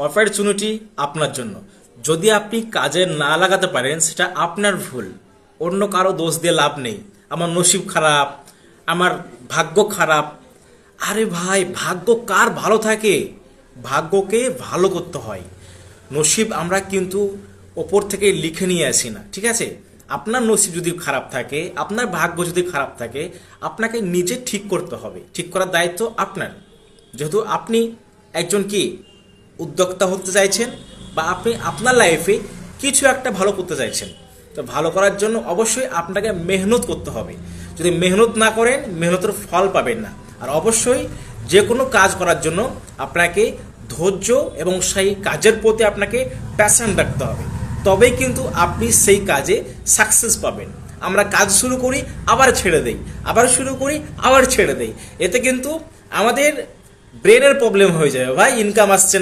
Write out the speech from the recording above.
Opportunity আপনার জন্য। যদি আপনি কাজে না লাগাতে পারেন সেটা আপনার ভুল, অন্য কারো দোষ দিয়ে লাভ নেই। আমার নসিব খারাপ, আমার ভাগ্য খারাপ। আরে ভাই, ভাগ্য কার ভালো থাকে? ভাগ্যকে ভালো করতে হয়। নসিব আমরা কিন্তু ওপর থেকে লিখে নিয়ে আসি না, ঠিক আছে? আপনার নসিব যদি খারাপ থাকে, আপনার ভাগ্য যদি খারাপ থাকে, আপনাকে নিজে ঠিক করতে হবে। ঠিক করার দায়িত্ব আপনার। যেহেতু আপনি একজন কি উদ্যোক্তা হতে চাইছেন, বা আপনি আপনার লাইফে কিছু একটা ভালো করতে চাইছেন, তো ভালো করার জন্য অবশ্যই আপনাকে মেহনত করতে হবে। যদি মেহনত না করেন, মেহনতের ফল পাবেন না। আর অবশ্যই যে কোনো কাজ করার জন্য আপনাকে ধৈর্য এবং সেই কাজের প্রতি আপনাকে প্যাশন রাখতে হবে, তবেই কিন্তু আপনি সেই কাজে সাকসেস পাবেন। আমরা কাজ শুরু করি, আবার ছেড়ে দেই, আবার শুরু করি, আবার ছেড়ে দেই। এতে কিন্তু আমাদের ব্রেনের প্রবলেম হয়ে যাবে, ভাই ইনকাম আসছে না।